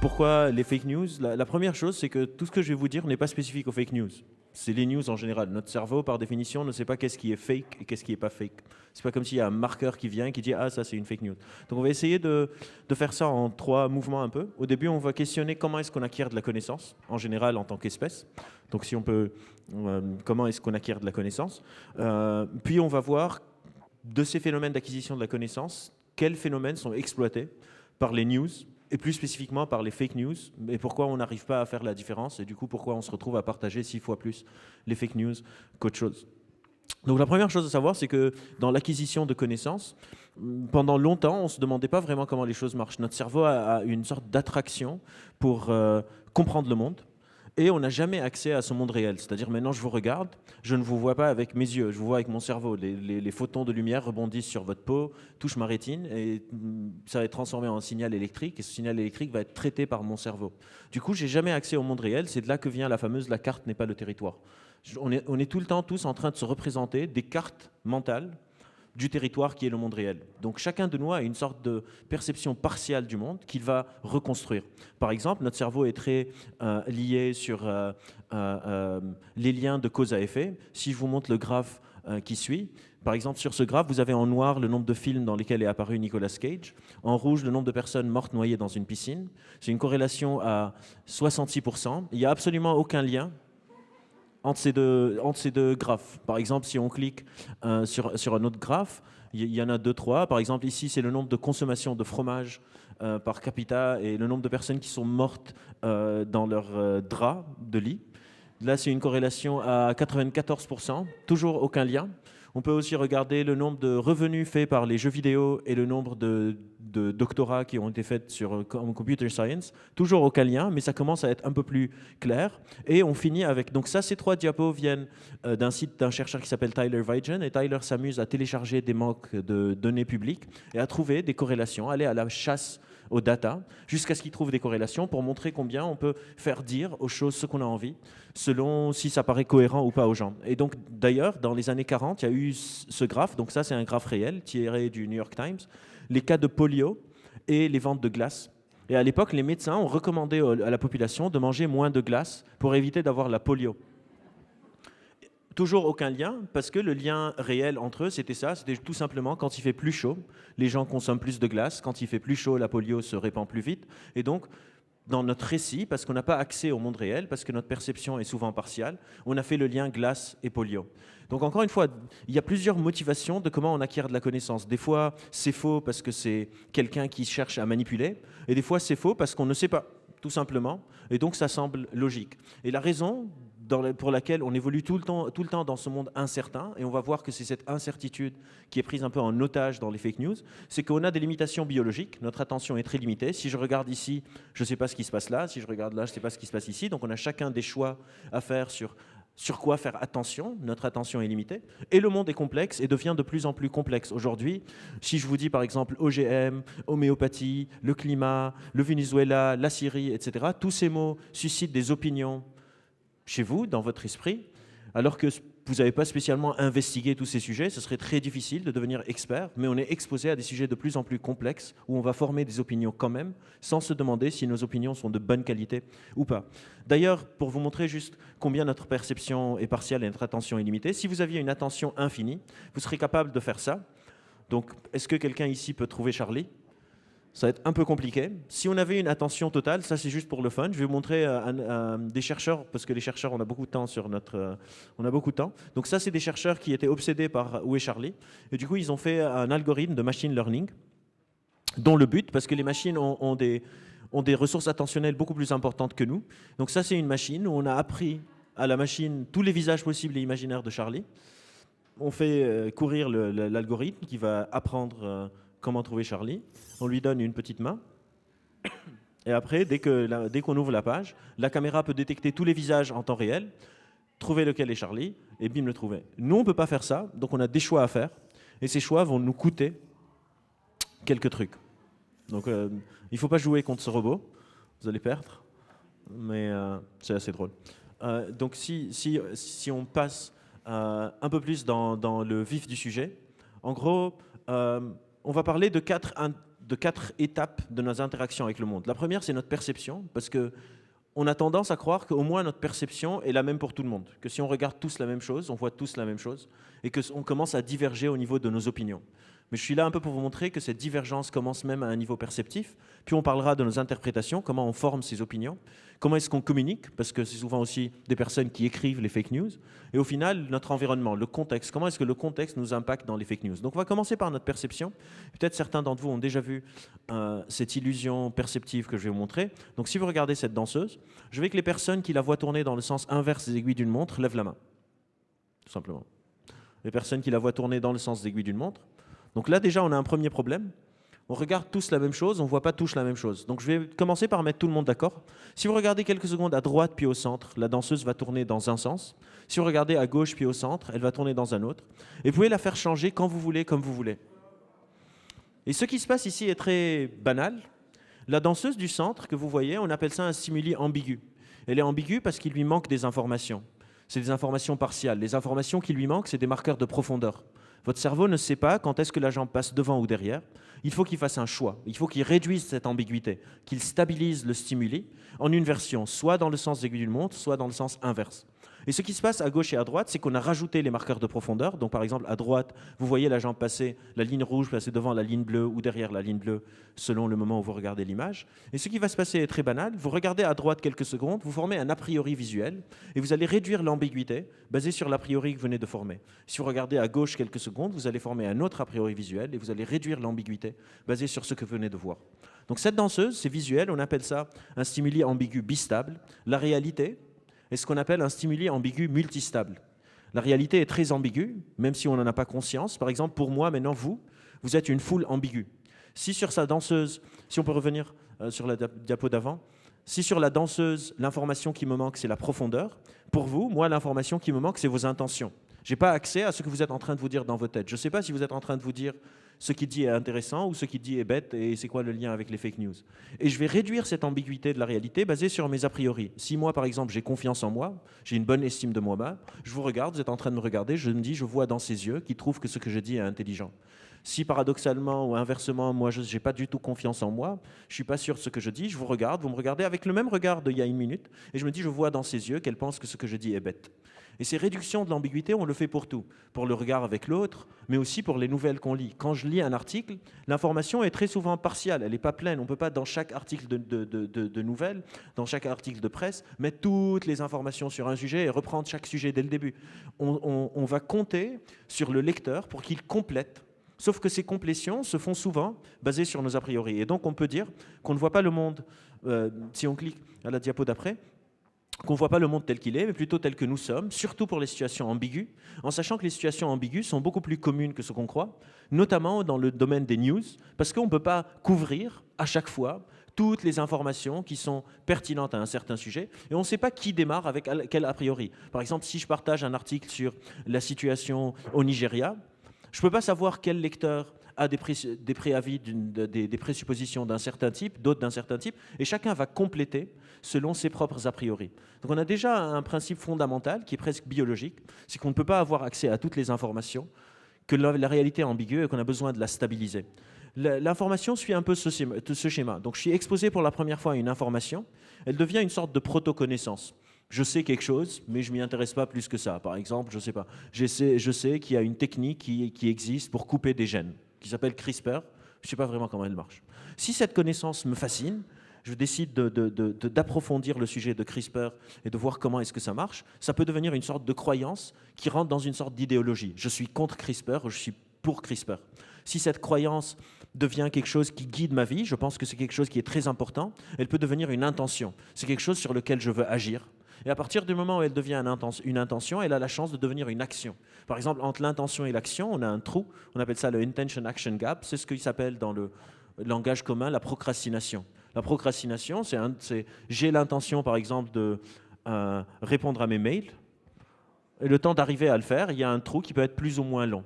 pourquoi les fake news? La première chose, c'est que tout ce que je vais vous dire n'est pas spécifique aux fake news. C'est les news en général. Notre cerveau, par définition, ne sait pas qu'est-ce qui est fake et qu'est-ce qui n'est pas fake. C'est pas comme s'il y a un marqueur qui vient et qui dit « Ah, ça, c'est une fake news ». Donc, on va essayer de faire ça en 3 mouvements un peu. Au début, on va questionner comment est-ce qu'on acquiert de la connaissance, en général, en tant qu'espèce. Donc, si on peut, comment est-ce qu'on acquiert de la connaissance. Puis, on va voir, de ces phénomènes d'acquisition de la connaissance, quels phénomènes sont exploités par les news, et plus spécifiquement par les fake news, et pourquoi on n'arrive pas à faire la différence, et du coup pourquoi on se retrouve à partager 6 fois plus les fake news qu'autre chose. Donc la première chose à savoir, c'est que dans l'acquisition de connaissances, pendant longtemps, on ne se demandait pas vraiment comment les choses marchent. Notre cerveau a une sorte d'attraction pour comprendre le monde, et on n'a jamais accès à ce monde réel. C'est-à-dire maintenant je vous regarde, je ne vous vois pas avec mes yeux, je vous vois avec mon cerveau. Les photons de lumière rebondissent sur votre peau, touchent ma rétine et ça va être transformé en signal électrique et ce signal électrique va être traité par mon cerveau. Du coup, j'ai jamais accès au monde réel, c'est de là que vient la fameuse « la carte n'est pas le territoire ». On est tout le temps tous en train de se représenter des cartes mentales du territoire qui est le monde réel. Donc chacun de nous a une sorte de perception partielle du monde qu'il va reconstruire. Par exemple, notre cerveau est très lié sur les liens de cause à effet. Si je vous montre le graphe qui suit, par exemple, sur ce graphe, vous avez en noir le nombre de films dans lesquels est apparu Nicolas Cage, en rouge le nombre de personnes mortes noyées dans une piscine. C'est une corrélation à 66%. Il n'y a absolument aucun lien entre ces deux graphes. Par exemple, si on clique sur un autre graphe, il y en a 2, 3. Par exemple, ici, c'est le nombre de consommation de fromage par capita et le nombre de personnes qui sont mortes dans leur drap de lit. Là, c'est une corrélation à 94%, toujours aucun lien. On peut aussi regarder le nombre de revenus faits par les jeux vidéo et le nombre de doctorats qui ont été faits sur computer science. Toujours aucun lien, mais ça commence à être un peu plus clair. Et on finit avec... Donc ça, ces 3 diapos viennent d'un site d'un chercheur qui s'appelle Tyler Vigen. Et Tyler s'amuse à télécharger des manques de données publiques et à trouver des corrélations, aller à la chasse aux data, jusqu'à ce qu'il trouve des corrélations pour montrer combien on peut faire dire aux choses ce qu'on a envie, selon si ça paraît cohérent ou pas aux gens. Et donc, d'ailleurs, dans les années 40, il y a eu ce graphe, donc ça c'est un graphe réel, tiré du New York Times, les cas de polio et les ventes de glace. Et à l'époque, les médecins ont recommandé à la population de manger moins de glace pour éviter d'avoir la polio. Toujours aucun lien, parce que le lien réel entre eux, c'était ça, c'était tout simplement quand il fait plus chaud, les gens consomment plus de glace, quand il fait plus chaud, la polio se répand plus vite, et donc dans notre récit, parce qu'on n'a pas accès au monde réel, parce que notre perception est souvent partielle, on a fait le lien glace et polio. Donc encore une fois, il y a plusieurs motivations de comment on acquiert de la connaissance. Des fois, c'est faux parce que c'est quelqu'un qui cherche à manipuler, et des fois, c'est faux parce qu'on ne sait pas, tout simplement, et donc ça semble logique. Et la raison pour laquelle on évolue tout le temps dans ce monde incertain, et on va voir que c'est cette incertitude qui est prise un peu en otage dans les fake news, c'est qu'on a des limitations biologiques, notre attention est très limitée. Si je regarde ici, je ne sais pas ce qui se passe là, si je regarde là, je ne sais pas ce qui se passe ici, donc on a chacun des choix à faire sur quoi faire attention, notre attention est limitée, et le monde est complexe et devient de plus en plus complexe. Aujourd'hui, si je vous dis par exemple OGM, homéopathie, le climat, le Venezuela, la Syrie, etc., tous ces mots suscitent des opinions chez vous, dans votre esprit, alors que vous n'avez pas spécialement investigué tous ces sujets, ce serait très difficile de devenir expert, mais on est exposé à des sujets de plus en plus complexes où on va former des opinions quand même, sans se demander si nos opinions sont de bonne qualité ou pas. D'ailleurs, pour vous montrer juste combien notre perception est partielle et notre attention est limitée, si vous aviez une attention infinie, vous serez capable de faire ça. Donc, est-ce que quelqu'un ici peut trouver Charlie ? Ça va être un peu compliqué. Si on avait une attention totale, ça c'est juste pour le fun. Je vais vous montrer des chercheurs, parce que les chercheurs, on a beaucoup de temps sur notre... on a beaucoup de temps. Donc ça, c'est des chercheurs qui étaient obsédés par Où est Charlie ? Et du coup, ils ont fait un algorithme de machine learning, dont le but, parce que les machines ont des ressources attentionnelles beaucoup plus importantes que nous. Donc ça, c'est une machine où on a appris à la machine tous les visages possibles et imaginaires de Charlie. On fait courir l'algorithme qui va apprendre... comment trouver Charlie. On lui donne une petite main. Et après, dès qu'on ouvre la page, la caméra peut détecter tous les visages en temps réel, trouver lequel est Charlie, et bim, le trouver. Nous, on ne peut pas faire ça, donc on a des choix à faire. Et ces choix vont nous coûter quelques trucs. Donc, il ne faut pas jouer contre ce robot. Vous allez perdre. Mais c'est assez drôle. Donc, si on passe un peu plus dans le vif du sujet, en gros... on va parler de de 4 étapes de nos interactions avec le monde. La première, c'est notre perception, parce que on a tendance à croire qu'au moins notre perception est la même pour tout le monde, que si on regarde tous la même chose, on voit tous la même chose, et qu'on commence à diverger au niveau de nos opinions. Mais je suis là un peu pour vous montrer que cette divergence commence même à un niveau perceptif, puis on parlera de nos interprétations, comment on forme ces opinions, comment est-ce qu'on communique, parce que c'est souvent aussi des personnes qui écrivent les fake news, et au final, notre environnement, le contexte, comment est-ce que le contexte nous impacte dans les fake news. Donc on va commencer par notre perception. Peut-être certains d'entre vous ont déjà vu cette illusion perceptive que je vais vous montrer. Donc si vous regardez cette danseuse, je veux que les personnes qui la voient tourner dans le sens inverse des aiguilles d'une montre lèvent la main, tout simplement. Les personnes qui la voient tourner dans le sens des aiguilles d'une montre. Donc là, déjà, on a un premier problème. On regarde tous la même chose, on ne voit pas tous la même chose. Donc je vais commencer par mettre tout le monde d'accord. Si vous regardez quelques secondes à droite puis au centre, la danseuse va tourner dans un sens. Si vous regardez à gauche puis au centre, elle va tourner dans un autre. Et vous pouvez la faire changer quand vous voulez, comme vous voulez. Et ce qui se passe ici est très banal. La danseuse du centre que vous voyez, on appelle ça un stimuli ambigu. Elle est ambiguë parce qu'il lui manque des informations. C'est des informations partiales. Les informations qui lui manquent, c'est des marqueurs de profondeur. Votre cerveau ne sait pas quand est-ce que la jambe passe devant ou derrière. Il faut qu'il fasse un choix. Il faut qu'il réduise cette ambiguïté, qu'il stabilise le stimuli en une version, soit dans le sens aiguille d'une montre, soit dans le sens inverse. Et ce qui se passe à gauche et à droite, c'est qu'on a rajouté les marqueurs de profondeur. Donc par exemple, à droite, vous voyez la jambe passer, la ligne rouge passer devant la ligne bleue ou derrière la ligne bleue, selon le moment où vous regardez l'image. Et ce qui va se passer est très banal. Vous regardez à droite quelques secondes, vous formez un a priori visuel, et vous allez réduire l'ambiguïté basée sur l'a priori que vous venez de former. Si vous regardez à gauche quelques secondes, vous allez former un autre a priori visuel, et vous allez réduire l'ambiguïté basée sur ce que vous venez de voir. Donc cette danseuse, c'est visuel, on appelle ça un stimuli ambigu bistable. La réalité est ce qu'on appelle un stimuli ambigu multistable. La réalité est très ambiguë, même si on n'en a pas conscience. Par exemple, pour moi, maintenant, vous êtes une foule ambiguë. Si sur sa danseuse, si on peut revenir sur la diapo d'avant, si sur la danseuse, l'information qui me manque, c'est la profondeur, pour vous, moi, l'information qui me manque, c'est vos intentions. Je n'ai pas accès à ce que vous êtes en train de vous dire dans vos têtes. Je ne sais pas si vous êtes en train de vous dire ce qu'il dit est intéressant ou ce qu'il dit est bête et c'est quoi le lien avec les fake news. Et je vais réduire cette ambiguïté de la réalité basée sur mes a priori. Si moi, par exemple, j'ai confiance en moi, j'ai une bonne estime de moi-même, je vous regarde, vous êtes en train de me regarder, je me dis, je vois dans ses yeux qu'il trouve que ce que je dis est intelligent. Si paradoxalement ou inversement, moi, je n'ai pas du tout confiance en moi, je ne suis pas sûr de ce que je dis, je vous regarde, vous me regardez avec le même regard d'il y a une minute, et je me dis, je vois dans ses yeux qu'elle pense que ce que je dis est bête. Et ces réductions de l'ambiguïté, on le fait pour tout. Pour le regard avec l'autre, mais aussi pour les nouvelles qu'on lit. Quand je lis un article, l'information est très souvent partiale, elle n'est pas pleine. On ne peut pas, dans chaque article de nouvelles, dans chaque article de presse, mettre toutes les informations sur un sujet et reprendre chaque sujet dès le début. On va compter sur le lecteur pour qu'il complète. Sauf que ces complétions se font souvent basées sur nos a priori. Et donc on peut dire qu'on ne voit pas le monde, si on clique à la diapo d'après, qu'on ne voit pas le monde tel qu'il est, mais plutôt tel que nous sommes, surtout pour les situations ambiguës, en sachant que les situations ambiguës sont beaucoup plus communes que ce qu'on croit, notamment dans le domaine des news, parce qu'on ne peut pas couvrir à chaque fois toutes les informations qui sont pertinentes à un certain sujet, et on ne sait pas qui démarre avec quel a priori. Par exemple, si je partage un article sur la situation au Nigeria, je ne peux pas savoir quel lecteur a des préavis, des présuppositions d'un certain type, d'autres d'un certain type, et chacun va compléter selon ses propres a priori. Donc on a déjà un principe fondamental qui est presque biologique, c'est qu'on ne peut pas avoir accès à toutes les informations, que la réalité est ambiguë et qu'on a besoin de la stabiliser. L'information suit un peu ce schéma. Donc je suis exposé pour la première fois à une information, elle devient une sorte de proto-connaissance. Je sais quelque chose, mais je ne m'y intéresse pas plus que ça. Par exemple, je ne sais pas. Je sais qu'il y a une technique qui existe pour couper des gènes, qui s'appelle CRISPR. Je ne sais pas vraiment comment elle marche. Si cette connaissance me fascine, je décide d'approfondir le sujet de CRISPR et de voir comment est-ce que ça marche, ça peut devenir une sorte de croyance qui rentre dans une sorte d'idéologie. Je suis contre CRISPR, je suis pour CRISPR. Si cette croyance devient quelque chose qui guide ma vie, je pense que c'est quelque chose qui est très important, elle peut devenir une intention. C'est quelque chose sur lequel je veux agir. Et à partir du moment où elle devient une intention, elle a la chance de devenir une action. Par exemple, entre l'intention et l'action, on a un trou, on appelle ça le intention-action gap, c'est ce qu'il s'appelle dans le langage commun la procrastination. La procrastination, c'est j'ai l'intention, par exemple, de répondre à mes mails, et le temps d'arriver à le faire, il y a un trou qui peut être plus ou moins long.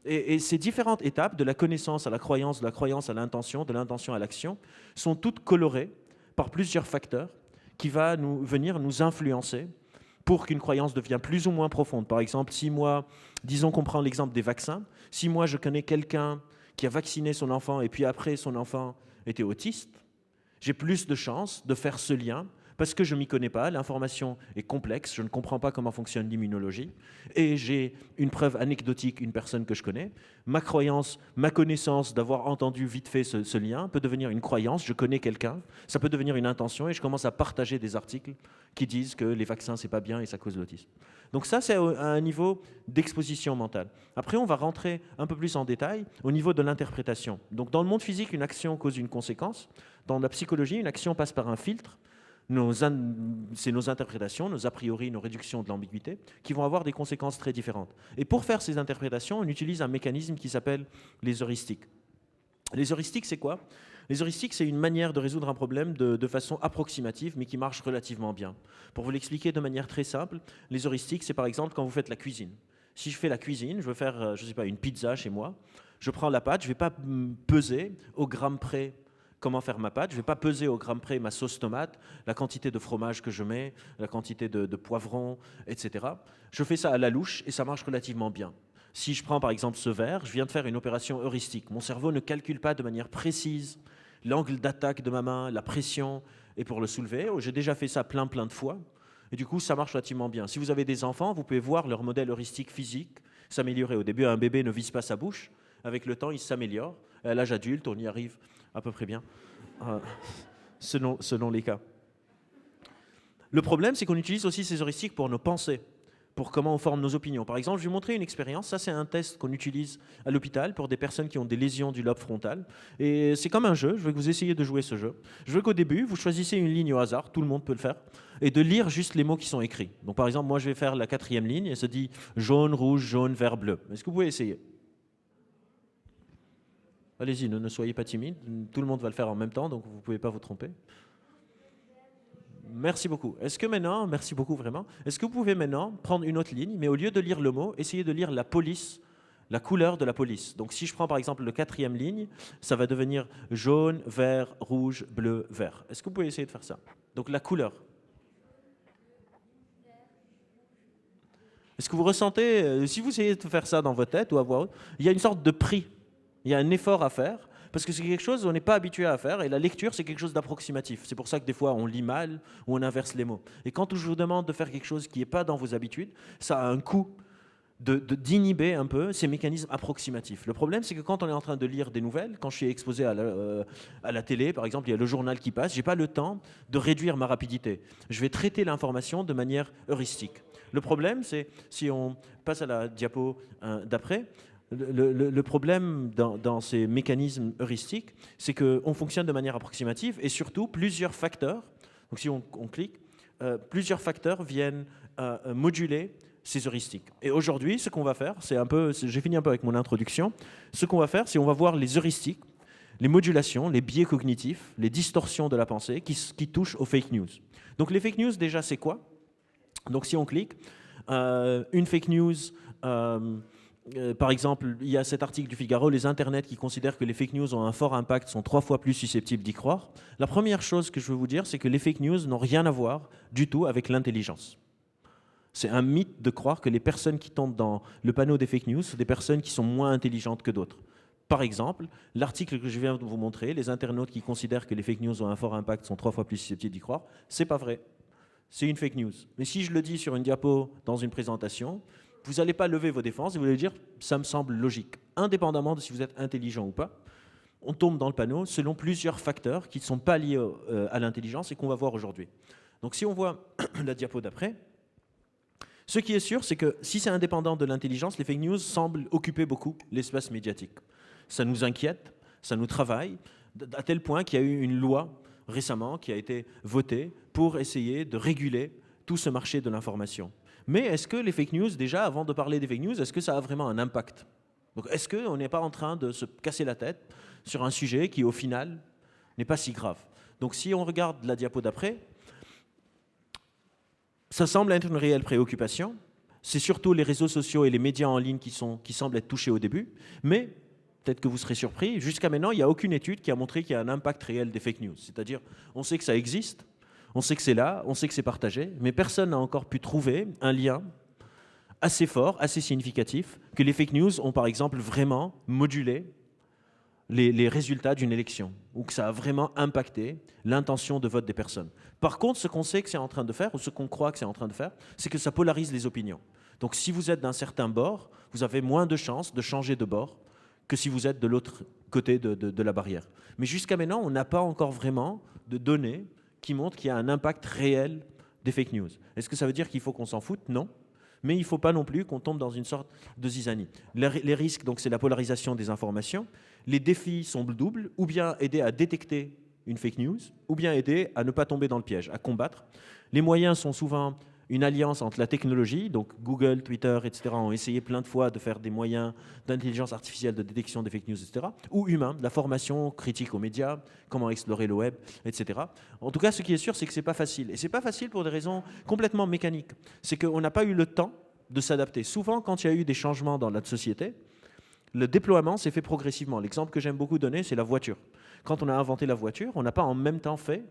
Et ces différentes étapes, de la connaissance à la croyance, de la croyance à l'intention, de l'intention à l'action, sont toutes colorées par plusieurs facteurs qui vont venir nous influencer pour qu'une croyance devienne plus ou moins profonde. Par exemple, si moi, disons qu'on prend l'exemple des vaccins, si moi je connais quelqu'un qui a vacciné son enfant et puis après son enfant était autiste, j'ai plus de chances de faire ce lien parce que je ne m'y connais pas, l'information est complexe, je ne comprends pas comment fonctionne l'immunologie, et j'ai une preuve anecdotique, une personne que je connais. Ma croyance, ma connaissance d'avoir entendu vite fait ce lien peut devenir une croyance, je connais quelqu'un, ça peut devenir une intention, et je commence à partager des articles qui disent que les vaccins, c'est pas bien et ça cause l'autisme. Donc ça, c'est à un niveau d'exposition mentale. Après, on va rentrer un peu plus en détail au niveau de l'interprétation. Donc dans le monde physique, une action cause une conséquence. Dans la psychologie, une action passe par un filtre. C'est nos interprétations, nos a priori, nos réductions de l'ambiguïté, qui vont avoir des conséquences très différentes. Et pour faire ces interprétations, on utilise un mécanisme qui s'appelle les heuristiques. Les heuristiques, c'est quoi? Les heuristiques, c'est une manière de résoudre un problème de façon approximative, mais qui marche relativement bien. Pour vous l'expliquer de manière très simple, les heuristiques, c'est par exemple quand vous faites la cuisine. Si je fais la cuisine, je veux faire, je sais pas, une pizza chez moi, je prends la pâte, je ne vais pas peser au gramme près comment faire ma pâte. Je ne vais pas peser au gramme près ma sauce tomate, la quantité de fromage que je mets, la quantité de poivron, etc. Je fais ça à la louche et ça marche relativement bien. Si je prends par exemple ce verre, je viens de faire une opération heuristique. Mon cerveau ne calcule pas de manière précise l'angle d'attaque de ma main, la pression, et pour le soulever. J'ai déjà fait ça plein de fois. Et du coup, ça marche relativement bien. Si vous avez des enfants, vous pouvez voir leur modèle heuristique physique s'améliorer. Au début, un bébé ne vise pas sa bouche. Avec le temps, il s'améliore. À l'âge adulte, on y arrive à peu près bien, selon les cas. Le problème, c'est qu'on utilise aussi ces heuristiques pour nos pensées, pour comment on forme nos opinions. Par exemple, je vais vous montrer une expérience. Ça, c'est un test qu'on utilise à l'hôpital pour des personnes qui ont des lésions du lobe frontal. Et c'est comme un jeu. Je veux que vous essayiez de jouer ce jeu. Je veux qu'au début, vous choisissez une ligne au hasard, tout le monde peut le faire, et de lire juste les mots qui sont écrits. Donc, par exemple, moi, je vais faire la 4e ligne, et ça dit jaune, rouge, jaune, vert, bleu. Est-ce que vous pouvez essayer? Allez-y, ne soyez pas timide. Tout le monde va le faire en même temps, donc vous ne pouvez pas vous tromper. Merci beaucoup. Est-ce que maintenant, merci beaucoup vraiment, est-ce que vous pouvez maintenant prendre une autre ligne, mais au lieu de lire le mot, essayez de lire la police, la couleur de la police. Donc si je prends par exemple le 4e ligne, ça va devenir jaune, vert, rouge, bleu, vert. Est-ce que vous pouvez essayer de faire ça? Donc la couleur. Est-ce que vous ressentez, si vous essayez de faire ça dans votre tête ou à voix haute, il y a une sorte de prix, il y a un effort à faire, parce que c'est quelque chose qu'on n'est pas habitué à faire, et la lecture, c'est quelque chose d'approximatif. C'est pour ça que des fois, on lit mal ou on inverse les mots. Et quand je vous demande de faire quelque chose qui n'est pas dans vos habitudes, ça a un coût d'inhiber un peu ces mécanismes approximatifs. Le problème, c'est que quand on est en train de lire des nouvelles, quand je suis exposé à la télé, par exemple, il y a le journal qui passe, je n'ai pas le temps de réduire ma rapidité. Je vais traiter l'information de manière heuristique. Le problème, c'est, si on passe à la diapo d'après, le problème dans ces mécanismes heuristiques, c'est qu'on fonctionne de manière approximative et surtout plusieurs facteurs, donc si on clique, plusieurs facteurs viennent moduler ces heuristiques. Et aujourd'hui, ce qu'on va faire, j'ai fini un peu avec mon introduction, ce qu'on va faire, c'est on va voir les heuristiques, les modulations, les biais cognitifs, les distorsions de la pensée qui touchent aux fake news. Donc les fake news, déjà, c'est quoi? Donc si on clique, une fake news, par exemple, il y a cet article du Figaro, les internets qui considèrent que les fake news ont un fort impact sont 3 fois plus susceptibles d'y croire. La première chose que je veux vous dire, c'est que les fake news n'ont rien à voir du tout avec l'intelligence. C'est un mythe de croire que les personnes qui tombent dans le panneau des fake news sont des personnes qui sont moins intelligentes que d'autres. Par exemple, l'article que je viens de vous montrer, les internautes qui considèrent que les fake news ont un fort impact sont 3 fois plus susceptibles d'y croire, c'est pas vrai. C'est une fake news. Mais si je le dis sur une diapo dans une présentation, vous n'allez pas lever vos défenses et vous allez dire « ça me semble logique ». Indépendamment de si vous êtes intelligent ou pas, on tombe dans le panneau selon plusieurs facteurs qui ne sont pas liés à l'intelligence et qu'on va voir aujourd'hui. Donc si on voit la diapo d'après, ce qui est sûr, c'est que si c'est indépendant de l'intelligence, les fake news semblent occuper beaucoup l'espace médiatique. Ça nous inquiète, ça nous travaille, à tel point qu'il y a eu une loi récemment qui a été votée pour essayer de réguler tout ce marché de l'information. Mais est-ce que les fake news, déjà, avant de parler des fake news, est-ce que ça a vraiment un impact? Donc, est-ce qu'on n'est pas en train de se casser la tête sur un sujet qui, au final, n'est pas si grave? Donc, si on regarde la diapo d'après, ça semble être une réelle préoccupation. C'est surtout les réseaux sociaux et les médias en ligne qui semblent être touchés au début. Mais, peut-être que vous serez surpris, jusqu'à maintenant, il n'y a aucune étude qui a montré qu'il y a un impact réel des fake news. C'est-à-dire, on sait que ça existe, on sait que c'est là, on sait que c'est partagé, mais personne n'a encore pu trouver un lien assez fort, assez significatif, que les fake news ont par exemple vraiment modulé les résultats d'une élection, ou que ça a vraiment impacté l'intention de vote des personnes. Par contre, ce qu'on sait que c'est en train de faire, ou ce qu'on croit que c'est en train de faire, c'est que ça polarise les opinions. Donc si vous êtes d'un certain bord, vous avez moins de chances de changer de bord que si vous êtes de l'autre côté de la barrière. Mais jusqu'à maintenant, on n'a pas encore vraiment de données qui montrent qu'il y a un impact réel des fake news. Est-ce que ça veut dire qu'il faut qu'on s'en foute? Non. Mais il ne faut pas non plus qu'on tombe dans une sorte de zizanie. Les risques, donc, c'est la polarisation des informations. Les défis sont doubles, ou bien aider à détecter une fake news, ou bien aider à ne pas tomber dans le piège, à combattre. Les moyens sont souvent une alliance entre la technologie, donc Google, Twitter, etc. ont essayé plein de fois de faire des moyens d'intelligence artificielle, de détection des fake news, etc. Ou humain, la formation critique aux médias, comment explorer le web, etc. En tout cas, ce qui est sûr, c'est que ce n'est pas facile. Et ce n'est pas facile pour des raisons complètement mécaniques. C'est qu'on n'a pas eu le temps de s'adapter. Souvent, quand il y a eu des changements dans notre société, le déploiement s'est fait progressivement. L'exemple que j'aime beaucoup donner, c'est la voiture. Quand on a inventé la voiture, on n'a pas en même temps fait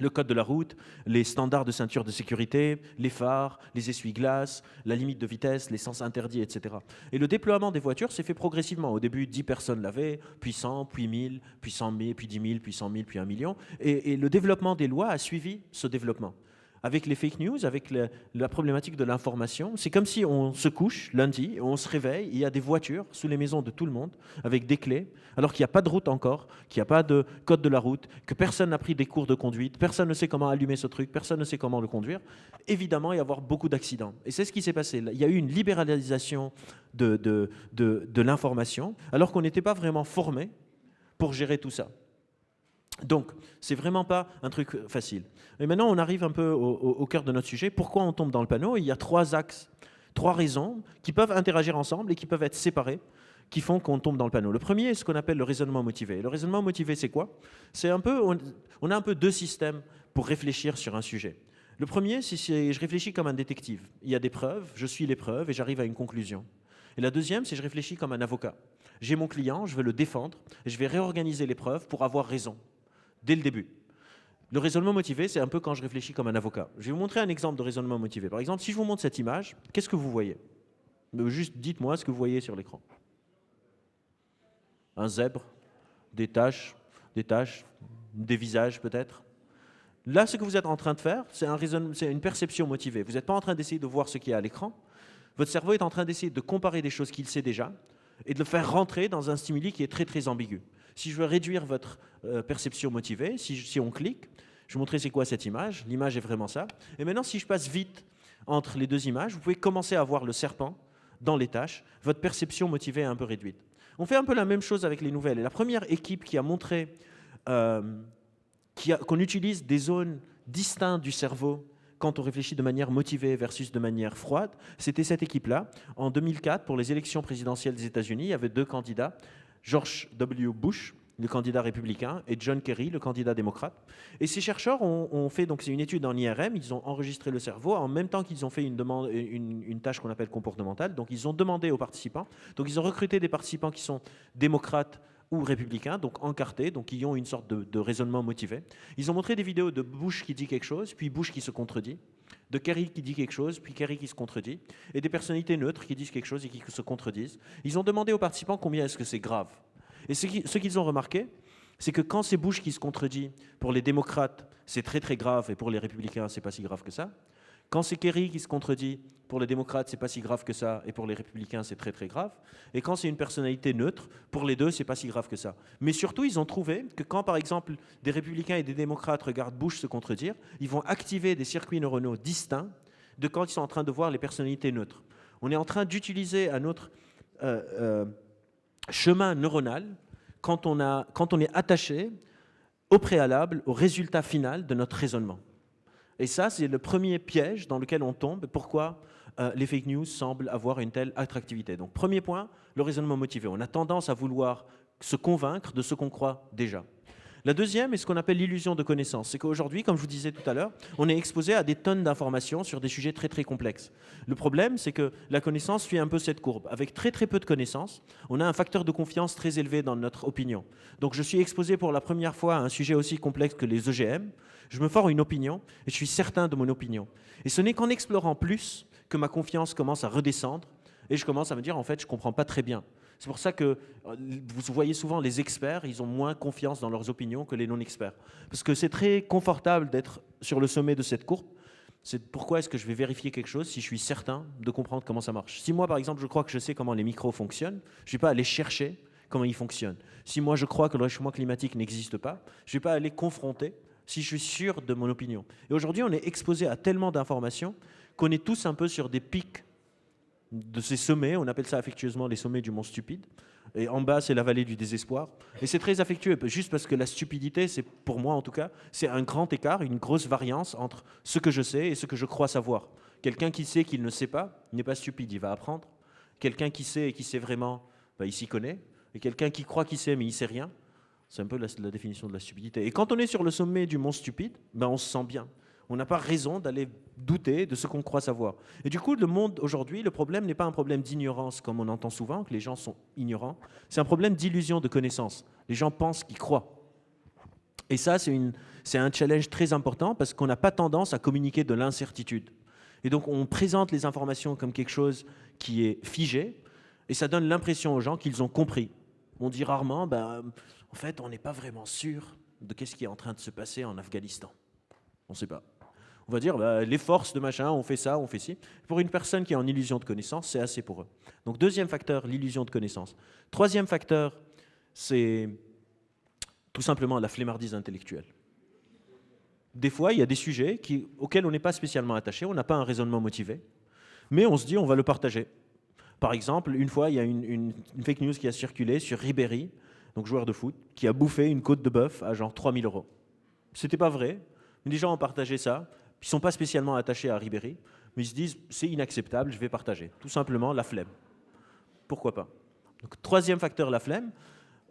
le code de la route, les standards de ceinture de sécurité, les phares, les essuie-glaces, la limite de vitesse, les sens interdits, etc. Et le déploiement des voitures s'est fait progressivement. Au début, 10 personnes l'avaient, puis 100, puis 1000, puis 100 000, puis 10 000, puis 100 000, puis 1 million. Et le développement des lois a suivi ce développement. Avec les fake news, avec la problématique de l'information, c'est comme si on se couche lundi, on se réveille, il y a des voitures sous les maisons de tout le monde, avec des clés, alors qu'il n'y a pas de route encore, qu'il n'y a pas de code de la route, que personne n'a pris des cours de conduite, personne ne sait comment allumer ce truc, personne ne sait comment le conduire. Évidemment, il va y avoir beaucoup d'accidents. Et c'est ce qui s'est passé. Il y a eu une libéralisation de l'information, alors qu'on n'était pas vraiment formé pour gérer tout ça. Donc, c'est vraiment pas un truc facile. Et maintenant, on arrive un peu au cœur de notre sujet. Pourquoi on tombe dans le panneau? Il y a 3 axes, 3 raisons qui peuvent interagir ensemble et qui peuvent être séparées, qui font qu'on tombe dans le panneau. Le premier est ce qu'on appelle le raisonnement motivé. Le raisonnement motivé, c'est quoi? C'est un peu, on a un peu 2 systèmes pour réfléchir sur un sujet. Le premier, c'est je réfléchis comme un détective. Il y a des preuves, je suis les preuves et j'arrive à une conclusion. Et la deuxième, c'est je réfléchis comme un avocat. J'ai mon client, je veux le défendre et je vais réorganiser les preuves pour avoir raison. Dès le début. Le raisonnement motivé, c'est un peu quand je réfléchis comme un avocat. Je vais vous montrer un exemple de raisonnement motivé. Par exemple, si je vous montre cette image, qu'est-ce que vous voyez? Juste dites-moi ce que vous voyez sur l'écran. Un zèbre, des taches, des visages peut-être. Là, ce que vous êtes en train de faire, c'est une perception motivée. Vous n'êtes pas en train d'essayer de voir ce qu'il y a à l'écran. Votre cerveau est en train d'essayer de comparer des choses qu'il sait déjà et de le faire rentrer dans un stimuli qui est très très ambigu. Si je veux réduire votre perception motivée, si on clique, je vais vous montrer c'est quoi cette image. L'image est vraiment ça. Et maintenant, si je passe vite entre les 2 images, vous pouvez commencer à voir le serpent dans les taches. Votre perception motivée est un peu réduite. On fait un peu la même chose avec les nouvelles. Et la première équipe qui a montré qu'on utilise des zones distinctes du cerveau quand on réfléchit de manière motivée versus de manière froide, c'était cette équipe-là. En 2004, pour les élections présidentielles des États-Unis, il y avait 2 candidats. George W. Bush, le candidat républicain, et John Kerry, le candidat démocrate. Et ces chercheurs ont fait, donc c'est une étude en IRM, ils ont enregistré le cerveau en même temps qu'ils ont fait une tâche qu'on appelle comportementale. Donc ils ont demandé aux participants, donc ils ont recruté des participants qui sont démocrates ou républicains, donc encartés, donc qui ont une sorte de raisonnement motivé. Ils ont montré des vidéos de Bush qui dit quelque chose, puis Bush qui se contredit, de Kerry qui dit quelque chose, puis Kerry qui se contredit, et des personnalités neutres qui disent quelque chose et qui se contredisent. Ils ont demandé aux participants combien est-ce que c'est grave. Et ce qu'ils ont remarqué, c'est que quand c'est Bush qui se contredit, pour les démocrates, c'est très très grave, et pour les républicains, c'est pas si grave que ça. Quand c'est Kerry qui se contredit, pour les démocrates, c'est pas si grave que ça, et pour les républicains, c'est très très grave. Et quand c'est une personnalité neutre, pour les deux, c'est pas si grave que ça. Mais surtout, ils ont trouvé que quand, par exemple, des républicains et des démocrates regardent Bush se contredire, ils vont activer des circuits neuronaux distincts de quand ils sont en train de voir les personnalités neutres. On est en train d'utiliser un autre chemin neuronal quand on est attaché au préalable, au résultat final de notre raisonnement. Et ça, c'est le premier piège dans lequel on tombe. Pourquoi les fake news semblent avoir une telle attractivité. Donc, premier point, le raisonnement motivé. On a tendance à vouloir se convaincre de ce qu'on croit déjà. La deuxième est ce qu'on appelle l'illusion de connaissance. C'est qu'aujourd'hui, comme je vous disais tout à l'heure, on est exposé à des tonnes d'informations sur des sujets très très complexes. Le problème, c'est que la connaissance suit un peu cette courbe. Avec très très peu de connaissances, on a un facteur de confiance très élevé dans notre opinion. Donc je suis exposé pour la première fois à un sujet aussi complexe que les OGM. Je me forme une opinion et je suis certain de mon opinion. Et ce n'est qu'en explorant plus que ma confiance commence à redescendre et je commence à me dire en fait je ne comprends pas très bien. C'est pour ça que vous voyez souvent les experts, ils ont moins confiance dans leurs opinions que les non-experts. Parce que c'est très confortable d'être sur le sommet de cette courbe. C'est pourquoi est-ce que je vais vérifier quelque chose si je suis certain de comprendre comment ça marche. Si moi, par exemple, je crois que je sais comment les micros fonctionnent, je ne vais pas aller chercher comment ils fonctionnent. Si moi, je crois que le réchauffement climatique n'existe pas, je ne vais pas aller confronter si je suis sûr de mon opinion. Et aujourd'hui, on est exposé à tellement d'informations qu'on est tous un peu sur des pics de ces sommets. On appelle ça affectueusement les sommets du mont stupide. Et en bas, c'est la vallée du désespoir. Et c'est très affectueux, juste parce que la stupidité, c'est, pour moi en tout cas, c'est un grand écart, une grosse variance entre ce que je sais et ce que je crois savoir. Quelqu'un qui sait qu'il ne sait pas n'est pas stupide, il va apprendre. Quelqu'un qui sait et qui sait vraiment, il s'y connaît. Et quelqu'un qui croit qu'il sait mais il ne sait rien, c'est un peu la définition de la stupidité. Et quand on est sur le sommet du mont stupide, on se sent bien. On n'a pas raison d'aller douter de ce qu'on croit savoir. Et du coup, le monde aujourd'hui, le problème n'est pas un problème d'ignorance, comme on entend souvent, que les gens sont ignorants. C'est un problème d'illusion de connaissance. Les gens pensent qu'ils croient. Et ça, c'est un challenge très important parce qu'on n'a pas tendance à communiquer de l'incertitude. Et donc, on présente les informations comme quelque chose qui est figé, et ça donne l'impression aux gens qu'ils ont compris. On dit rarement, en fait, on n'est pas vraiment sûr de qu'est-ce qui est en train de se passer en Afghanistan. On ne sait pas. On va dire, les forces de machin, on fait ça, on fait ci. Pour une personne qui est en illusion de connaissance, c'est assez pour eux. Donc, deuxième facteur, l'illusion de connaissance. Troisième facteur, c'est tout simplement la flemmardise intellectuelle. Des fois, il y a des sujets auxquels on n'est pas spécialement attaché, on n'a pas un raisonnement motivé, mais on se dit, on va le partager. Par exemple, une fois, il y a une fake news qui a circulé sur Ribéry, donc joueur de foot, qui a bouffé une côte de bœuf à genre 3 000 €. C'était pas vrai, mais les gens ont partagé ça. Ils ne sont pas spécialement attachés à Ribéry, mais ils se disent c'est inacceptable, je vais partager. Tout simplement la flemme. Pourquoi pas? Donc, troisième facteur, la flemme.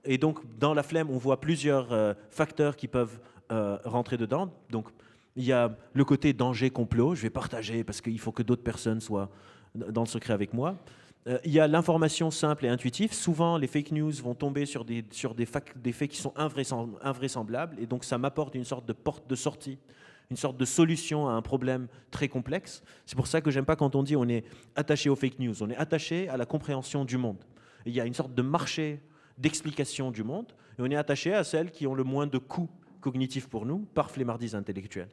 Et donc dans la flemme, on voit plusieurs facteurs qui peuvent rentrer dedans. Donc il y a le côté danger complot, je vais partager parce qu'il faut que d'autres personnes soient dans le secret avec moi. Il y a l'information simple et intuitive. Souvent, les fake news vont tomber sur des faits qui sont invraisemblables, et donc ça m'apporte une sorte de porte de sortie, une sorte de solution à un problème très complexe. C'est pour ça que j'aime pas quand on dit on est attaché aux fake news. On est attaché à la compréhension du monde. Et il y a une sorte de marché d'explication du monde, et on est attaché à celles qui ont le moins de coûts cognitifs pour nous, par flemmardise intellectuelle.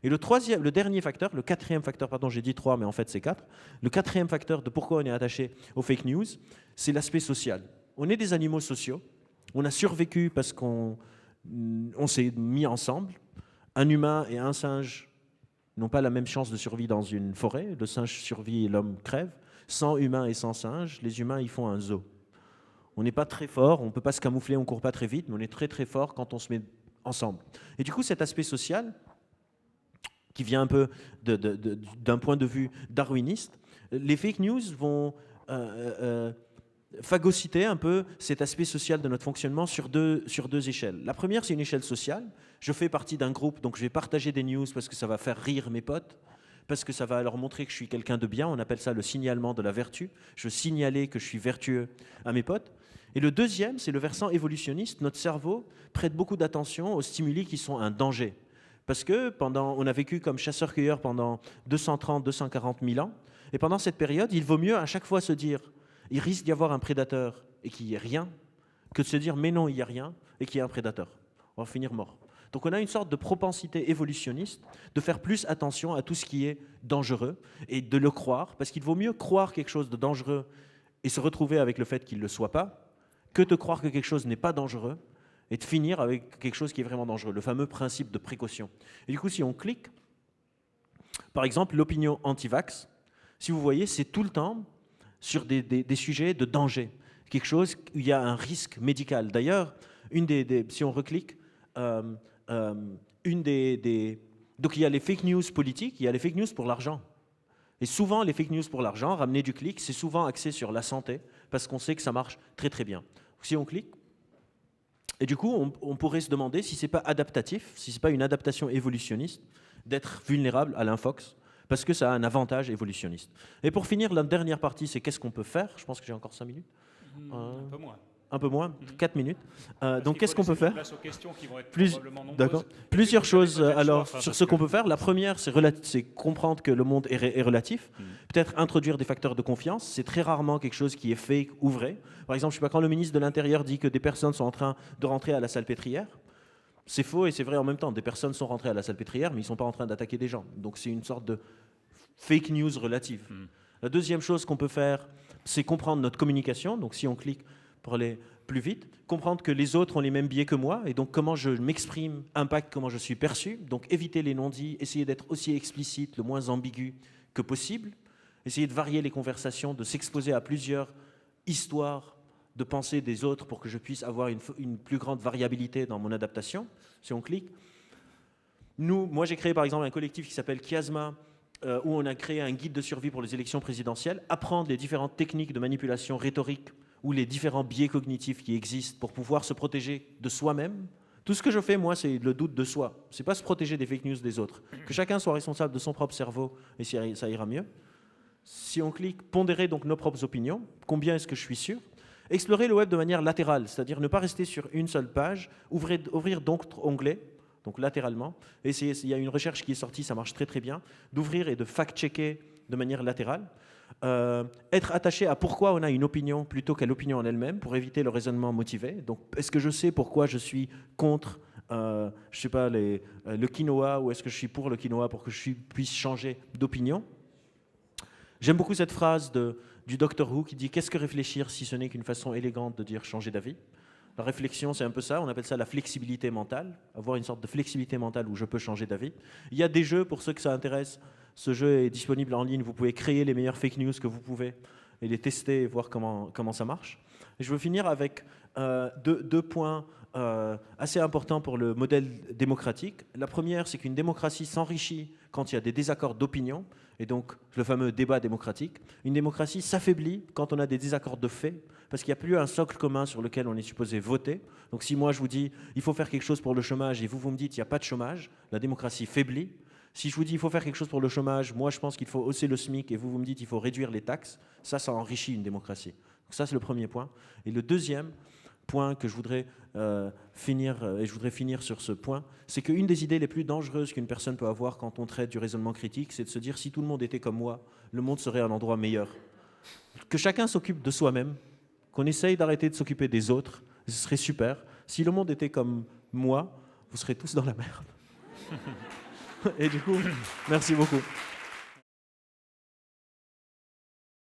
Et le dernier facteur, le quatrième facteur, pardon, j'ai dit 3, mais en fait c'est 4. Le quatrième facteur de pourquoi on est attaché aux fake news, c'est l'aspect social. On est des animaux sociaux. On a survécu parce qu'on s'est mis ensemble. Un humain et un singe n'ont pas la même chance de survie dans une forêt. Le singe survit et l'homme crève. Sans humains et sans singes, les humains, ils font un zoo. On n'est pas très fort, on ne peut pas se camoufler, on ne court pas très vite, mais on est très très fort quand on se met ensemble. Et du coup, cet aspect social, qui vient un peu d'un point de vue darwiniste, les fake news vont phagocyter un peu cet aspect social de notre fonctionnement sur deux échelles. La première, c'est une échelle sociale. Je fais partie d'un groupe, donc je vais partager des news parce que ça va faire rire mes potes, parce que ça va leur montrer que je suis quelqu'un de bien. On appelle ça le signalement de la vertu. Je veux signaler que je suis vertueux à mes potes. Et le deuxième, c'est le versant évolutionniste. Notre cerveau prête beaucoup d'attention aux stimuli qui sont un danger. Parce que on a vécu comme chasseurs-cueilleurs pendant 230, 240 000 ans. Et pendant cette période, il vaut mieux à chaque fois se dire il risque d'y avoir un prédateur et qu'il n'y ait rien, que de se dire mais non, il n'y a rien et qu'il y a un prédateur. On va finir mort. Donc on a une sorte de propensité évolutionniste de faire plus attention à tout ce qui est dangereux et de le croire, parce qu'il vaut mieux croire quelque chose de dangereux et se retrouver avec le fait qu'il ne le soit pas, que de croire que quelque chose n'est pas dangereux et de finir avec quelque chose qui est vraiment dangereux, le fameux principe de précaution. Et du coup, si on clique, par exemple, l'opinion anti-vax, si vous voyez, c'est tout le temps sur des sujets de danger, quelque chose où il y a un risque médical. D'ailleurs, si on reclique, donc il y a les fake news politiques, il y a les fake news pour l'argent. Et souvent, les fake news pour l'argent, ramener du clic, c'est souvent axé sur la santé, parce qu'on sait que ça marche très très bien. Si on clique, et du coup, on pourrait se demander si ce n'est pas adaptatif, si ce n'est pas une adaptation évolutionniste, d'être vulnérable à l'infox, parce que ça a un avantage évolutionniste. Et pour finir, la dernière partie, c'est qu'est-ce qu'on peut faire. Je pense que j'ai encore 5 minutes. Un peu moins. un peu moins, 4 minutes. Donc qu'est-ce qu'on peut faire? D'accord. Plusieurs choses alors sur ce qu'on peut faire. La première, c'est comprendre que le monde est relatif. Peut-être introduire des facteurs de confiance. C'est très rarement quelque chose qui est fake ou vrai. Par exemple, je sais pas, quand le ministre de l'Intérieur dit que des personnes sont en train de rentrer à la salpêtrière, c'est faux et c'est vrai en même temps. Des personnes sont rentrées à la salpêtrière, mais ils ne sont pas en train d'attaquer des gens. Donc c'est une sorte de fake news relative. La deuxième chose qu'on peut faire, c'est comprendre notre communication. Donc si on clique pour aller plus vite, comprendre que les autres ont les mêmes biais que moi, et donc comment je m'exprime impacte comment je suis perçu. Donc éviter les non-dits, essayer d'être aussi explicite, le moins ambigu que possible, essayer de varier les conversations, de s'exposer à plusieurs histoires de pensée des autres pour que je puisse avoir une plus grande variabilité dans mon adaptation. Si on clique. Moi j'ai créé par exemple un collectif qui s'appelle Chiasma, où on a créé un guide de survie pour les élections présidentielles, apprendre les différentes techniques de manipulation rhétorique ou les différents biais cognitifs qui existent pour pouvoir se protéger de soi-même. Tout ce que je fais, moi, c'est le doute de soi. C'est pas se protéger des fake news des autres. Que chacun soit responsable de son propre cerveau, et ça ira mieux. Si on clique, pondérer donc nos propres opinions. Combien est-ce que je suis sûr? Explorer le web de manière latérale, c'est-à-dire ne pas rester sur une seule page, ouvrir d'autres onglets, donc latéralement. Et il y a une recherche qui est sortie, ça marche très très bien, d'ouvrir et de fact-checker de manière latérale. Être attaché à pourquoi on a une opinion plutôt qu'à l'opinion en elle-même pour éviter le raisonnement motivé. Donc, est-ce que je sais pourquoi je suis contre, je sais pas, le quinoa, ou est-ce que je suis pour le quinoa pour que je puisse changer d'opinion? J'aime beaucoup cette phrase du Docteur Who qui dit « Qu'est-ce que réfléchir si ce n'est qu'une façon élégante de dire changer d'avis ?» La réflexion, c'est un peu ça, on appelle ça la flexibilité mentale, avoir une sorte de flexibilité mentale où je peux changer d'avis. Il y a des jeux, pour ceux que ça intéresse, ce jeu est disponible en ligne, vous pouvez créer les meilleures fake news que vous pouvez et les tester et voir comment ça marche. Et je veux finir avec deux points assez importants pour le modèle démocratique. La première, c'est qu'une démocratie s'enrichit quand il y a des désaccords d'opinion, et donc le fameux débat démocratique. Une démocratie s'affaiblit quand on a des désaccords de fait, parce qu'il n'y a plus un socle commun sur lequel on est supposé voter. Donc si moi je vous dis il faut faire quelque chose pour le chômage et vous me dites il n'y a pas de chômage, la démocratie faiblit. Si je vous dis il faut faire quelque chose pour le chômage, moi je pense qu'il faut hausser le SMIC et vous me dites il faut réduire les taxes, ça enrichit une démocratie. Donc ça c'est le premier point. Et le deuxième point que je voudrais finir, et je voudrais finir sur ce point, c'est qu'une des idées les plus dangereuses qu'une personne peut avoir quand on traite du raisonnement critique, c'est de se dire si tout le monde était comme moi, le monde serait un endroit meilleur. Que chacun s'occupe de soi-même, qu'on essaye d'arrêter de s'occuper des autres, ce serait super. Si le monde était comme moi, vous serez tous dans la merde. Et du coup, merci beaucoup.